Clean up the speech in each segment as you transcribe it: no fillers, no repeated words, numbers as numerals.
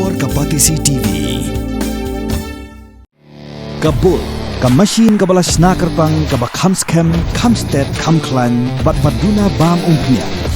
Bor Kapatisi TV. Kabul, Kamashin Kabalas Nakarpang Kabakhamskem, Kamstet, Kamklan, Batbaduna Bam Umpia.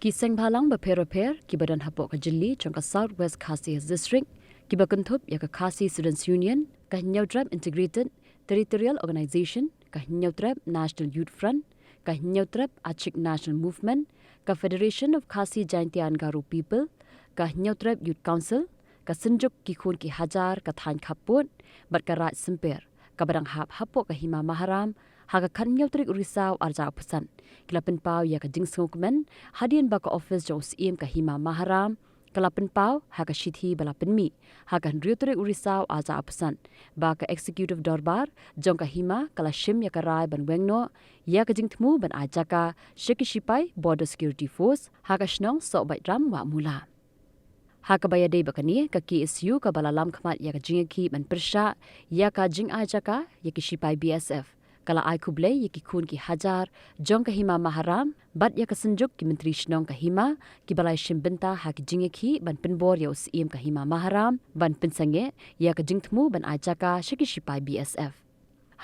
Kiseng Balang berper-per ki badan hapok ke jeli jangka South West Khasi District ki bakuntup ya ke Khasi Students Union ka Nyautrap Integrated Territorial Organisation ka Nyautrap National Youth Front ka Nyautrap Achik National Movement ka Federation of Khasi Jaintian Garo People ka Nyautrap Youth Council ka Senjuk ki khun ki Hajar ka Thain Khaput bat ka Raj Semper ka badang hapok ka Hima Maharam haga kan Nyautrik Urisau arja pesan kelapen pau ya ka jing sengokmen hadian baka office jo CM ka Hima Maharam kelapen pau haga shithi balapen mi haga Nyautrik Urisau arja pesan baka executive dorbar jong ka Hima kala shim ya ka rai ban wengno ya ka jing tmu ban ajaka shekishipai border security force haga shnong so bai ram wa mula Haka baya day bakani ka KSU ka balalam khamat ya ka jingki ban persha ya ka jing ajaka ya ki shipai BSF kala ai kuble yaki khun ki Hajar jong ka Hima Maharam bat ya ka senjuk ki menteri shnong ka Hima ki balai shimbenta ha ki jingeki ban penbor ya usiem ka Hima Maharam ban pensange ya ka jingtmu ban ajaka shiki shipai BSF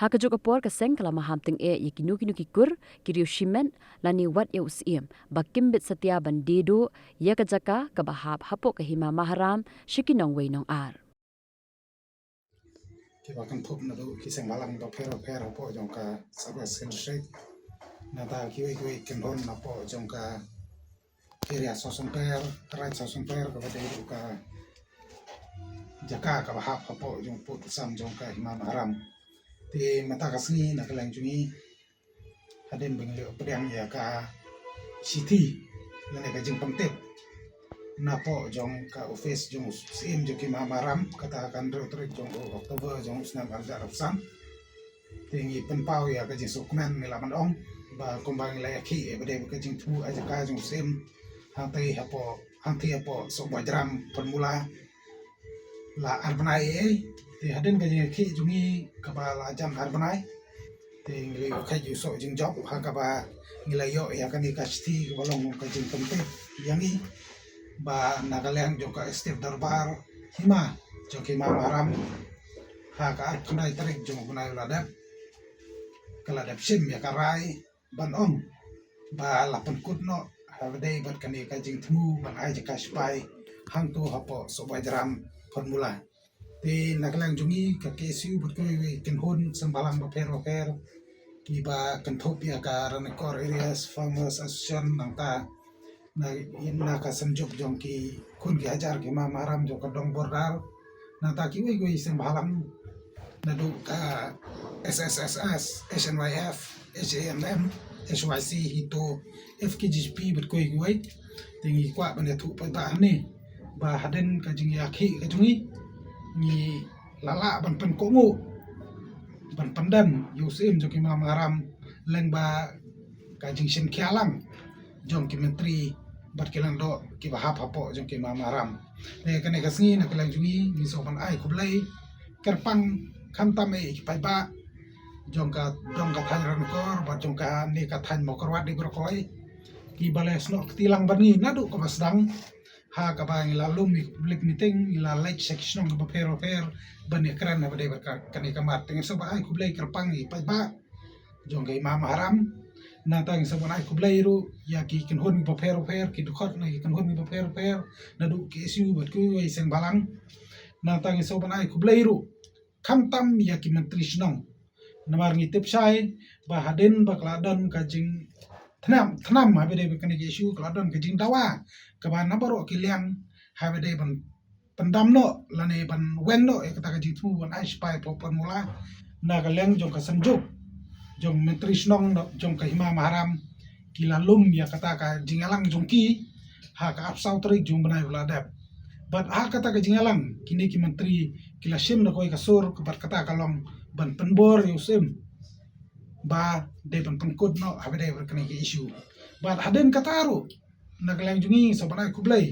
ha ka jok apor ka seng kala maham ting yaki nuki kur ki riu shimen lani wat ya usiem ba kimbit satya ban dedo ya ka jaka ka bahap hapok ka Hima Maharam shiki nong wei nong ar Kita akan tup nado kisah malang doper apa jongka sabar sendiri. Nada kiwi kendon apa jongka kiri asosan per, right asosan per kepada itu ka jaka ka bahap apa jong put sam jongka Hima Maharam. Di mata kasni nak lanjungi haden bengli pedang ya ka city lane ka jeng pentet. Napo jong ka office jong sim jong Hima Maharam katakan terus jong Oktober jong senam arja rapsam tinggi penpau ya ka jing sukmen milaman ong ba kumbang layaki bade ka jing tu aja ka jong sim hantai hapo so bajram permula la arbanai ti haden ka jing ki jungi ka ba la jam arbanai tinggi ka ju so jing job ha ka ba ngilayo ya kan ikasti bolong ka jing pentet yangi ba nagalang joka step darbar Hima joki Maharam ha ka kandai tarik jong bunai ladap kaladap sim ya karai ban ong ba lapan kutno havdei bat kani ka jing tmu ban ai jaka spai hang tu hapo so bajram formula ti nagalang jungi ka kesu but ko ken hon sembalang ba per ki ba kentop ya ka ranekor areas farmers association nangta na ka senjuk jong ki khun ki Hajar ki Hima Maharam jong ka dong bordar na ta ki wi sing balang na do ka SSSS SNYF HAMM HYC hito FKGP bet koi wi tingi kwa ban tu pa ba ni ba haden ka jing yakhi ka jungi ni lala ban pen kongo ban pandan yusim jong ki Hima Maharam leng ba ka jing shin kyalang jong ki menteri berkelang do ki bahap hapo jong ki Hima Maharam ne kane kasni na kelang jungi ni sopan ai kublai kerpang khantam ki pai ba jong ka than ran kor ba jong ka ni ka than mokorwat di grokoi ki bales no tilang bani nadu ko masdang ha ka ba ngilalum ni public meeting ila like section ng pero bani kran na bade ka kani ka mat ting so ba ai kublai kerpang ki pai ba jong ki Hima Maharam na tang sa banay kublay ro ya ki kenhon pa per ki dukot na ki kenhon pa per na du ki isu bat ku ay seng balang na tang sa banay kublay ro kamtam ya ki menteri snong na mar ngi tip sai ba haden ba kladan ka jing thnam ha bede ka ni isu kladan ka jing dawa ka ba na baro ki liang ha bede ban pendam no lane ban wen no e ka jing tu ban ai spai po mula na ka liang jong ka sanjuk jong menteri snong jong ka Hima Maharam kilalum ya kata ka jingalang jong ki ha ka apsau trik jong banai ladap but ha kata ka jingalang kini ki menteri kilasim na koi kasur ka kata kalong ban penbor yusim ba de ban pengkut no habede berkani ki isu but haden kataru nagalang jungi so banai kublai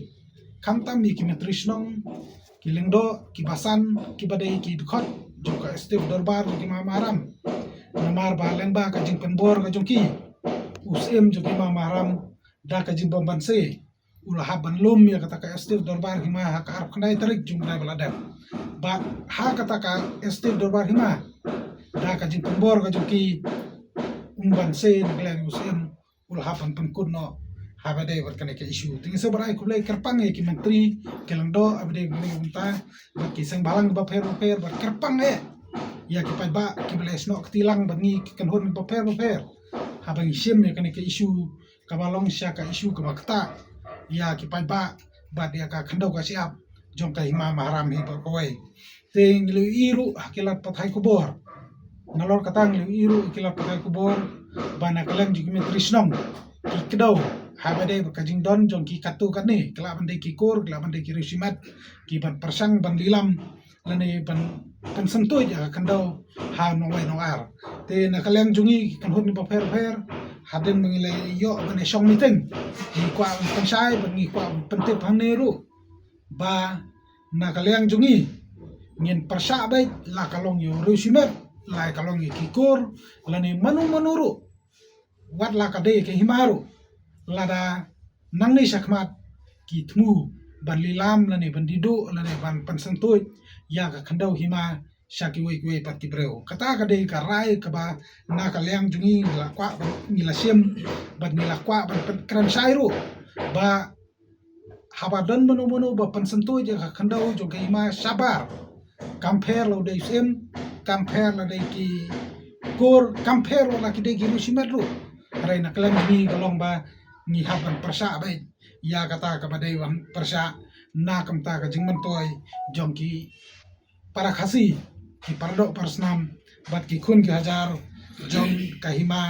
kamtam mi ki metrisnong ki lengdo ki basan ki badai ki dkhot joka step dorbar ki mamaram namar baleng ba ka jing penbor ka jongki usem joki mamaram da ka jing bombanse ulah ban lum ya kata ka step dorbar ki ma ha ka arp khnai tarik jung dai baladap ba ha kata ka step dorbar ki ma da ka jing penbor ka jongki umbanse naglang usem ulah ban penkun no habade berkene ke isu tingi sebarai kulai kerpang ki menteri kelangdo abade ngene unta ki sang balang ba per kerpang ya ki pai ba ki beles no ktilang bangi ki kanhon ba per habang sim ya kene ke isu kabalong sya ka isu ka bakta ya ki pai ba dia ka khando ka siap jong ka hima maharam hi berkoi ting lu iru hakilat pathai kubor nalor katang lu iru hakilat pathai kubor bana kalang ji menteri snong ki kedau habade bekajing don jong ki katu kan ni kelak bande ki kor kelak bande ki risimat ki ban persang ban lilam lane ban sentuh ja kandau ha nowai noar te nakaleng jungi kan hon ba per haden mengilai yo bane song meeting ki kwa pensai bangi kwa pente paneru ba nakaleng jungi ngin persa bai la kalong yo risimat la kalong ki kor lane manuru wat la kade ke himaru lada nangni sakmat ki thmu ban lilam lane ban didu lane ban pansantoi ya ka khandau hima shaki wei pat ki breu kata ka dei ka rai ka ba na ka leng jungi la kwa ni la sem ban ni la kwa ban kran sairu ba haba don mono ba pansantoi ya ka khandau jo ka hima sabar compare lo dei sem compare la dei ki kor compare la ki dei ki musimat ru rai na klan ni kalong ba ni haban persa bai ya kata kepada wan persa na kamta ka jingman toy jongki para khasi ki pardo persnam bat ki khun ki hajar jong kahima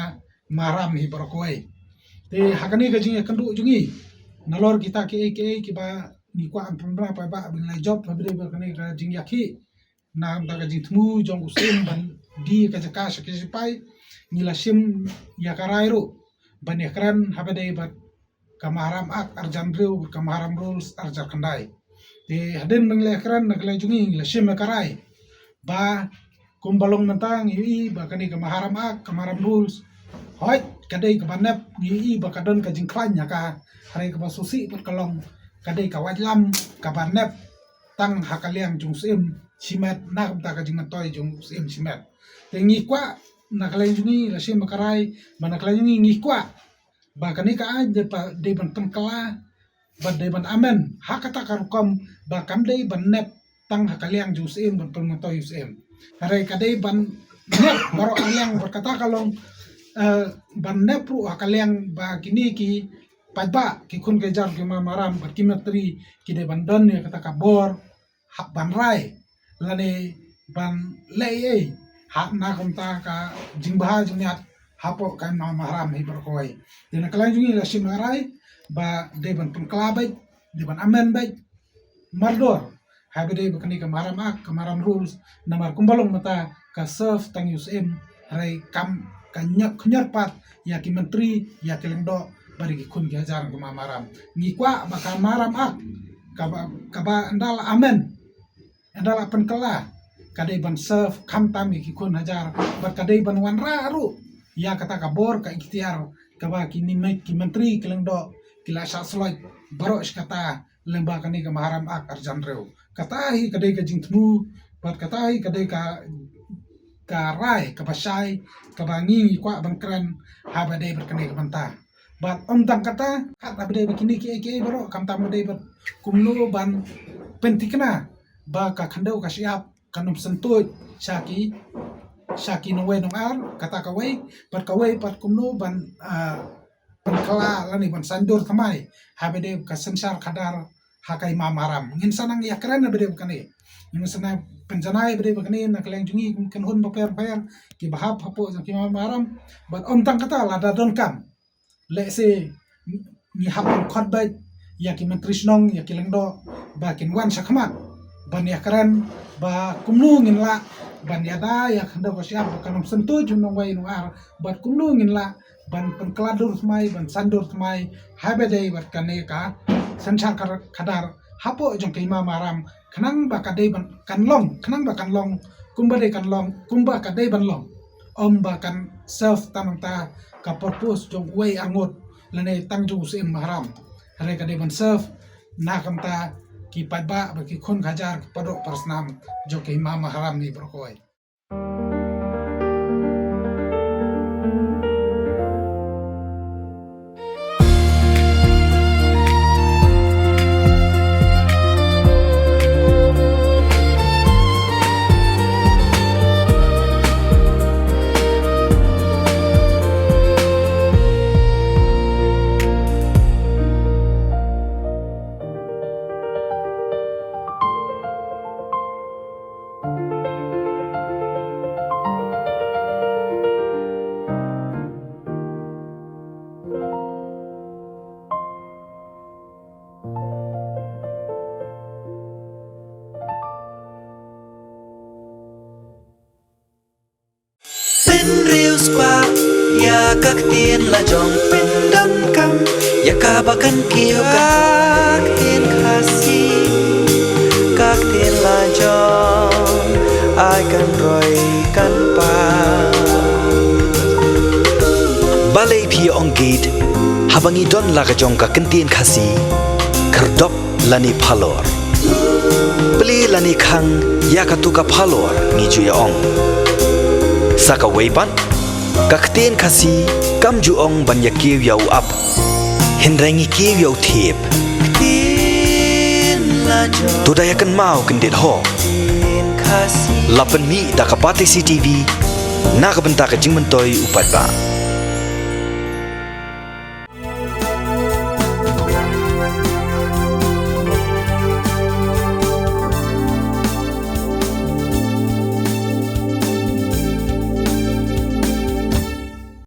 maram hi berkoi te hakani ka jing kandu jungi nalor kita ki ba ni kwa ampra pa ba bin lai job habre berkani ka jing yakhi na kamta ka jithmu jong usim ban di ka jaka sakipai ni lasim ya karairu ban ekran habade bat kamaram ak arjan breu kamaram rules arjar kandai te haden mengle ekran nakle jungi la sim karai ba kumbalong mentang yi ba kani kamaram ak kamaram rules hoi kadai ka banap yi ba kadon ka jingklan ya ka hari ka basusi pat kalong kadai ka wajlam ka banap tang hakaliang jung sim simet nak ta ka jing toy jung sim simet te ngi kwa nakle jungi la sim karai ba nakle jungi ngi kwa ba kani ka de pa de ban pengkala ba de ban amen hakata karukom ba kam de ban nep tang hakaliang jusim ban pengmoto usem hare ka de ban nep baro aliang berkata kalong ban nep ru hakaliang ba kini ki pajba ki kun ke jar ki maram ba kimetri ki de ban don ne kata ka bor hak ban rai lane ban lei hak na komta ka jingba jingnyat hapo kan maharam hi berkoi dina kalang jungi la sim ngarai ba de ban pengklabai de ban amen bai mardor habide bakani ka maram ak kamaram rules namar kumbalong mata ka serve tang usm rai kam kanyak pat ya ki menteri ya ki lengdo bari ki kun ki hajar ka maram ni kwa maka maram ak ka ba andala amen andala pengkala kadai ban serve kam tami ki kun hajar bat kadai ban wanra ru ya kata kabor ka ikhtiar kaba kini mai ki menteri kelengdo kila sasloi baro kata lemba kani ka maharam ak arjan reu kata hi kadai ka jingtmu bat kata hi kadai ka rai ka basai ka bangi kwa bangkran habade berkani ka banta bat om tang kata hat abade bakini ki baro kam tam abade bat kumno ban pentikna ba ka khandau ka siap kanum sentut Shaki no way no ar kata kawai pat kumno ban pankala lani ban sandur thamai habede ka sensar kadar hakai mamaram ngin sanang ya keren bede kane ngin sana penjanai bede kane na keleng jungi kan hon paper ki bahap hapo ki mamaram bat om tang kata la da don kam le se ni hapon khot ba ya ki mentrisnong ya ki lengdo ba kin wan sakmat ban ya keren ba kumnu ngin la ban yada ya khanda ko siap kanum sentu junong wai no ar bat kumnu ngin la ban pengkladur smai ban sandur smai habede bat kane ka sanchar kadar hapo jong ke imam haram kanang ba kadai ban kan long kanang ba kan long kumba de kan long kumba kadai ban long om ba kan self tanang ta ka purpose jong way angot lane tang ju sim haram hare kadai ban self na kam ta ki padba ba ki khun khajar padok persnam jong ke imam haram ni brokoi Pin riu spa ya kak tien la jong pin dam kam ya ka bakan kiu kak tien khasi kak tien la jong ai kan roi kan pa balai phi ong gate habangi don la ka jong ka kan tien khasi kardop lani phalor beli lani khang ya ka tu ka phalor ni ju ya ong saka weipan kakten khasi kamju ong banya kiw yau up hinrengi kiw yau thep tu daya kan mau kendit ho lapan mi da kapate CTV na kabenta ka jingmentoi upat ba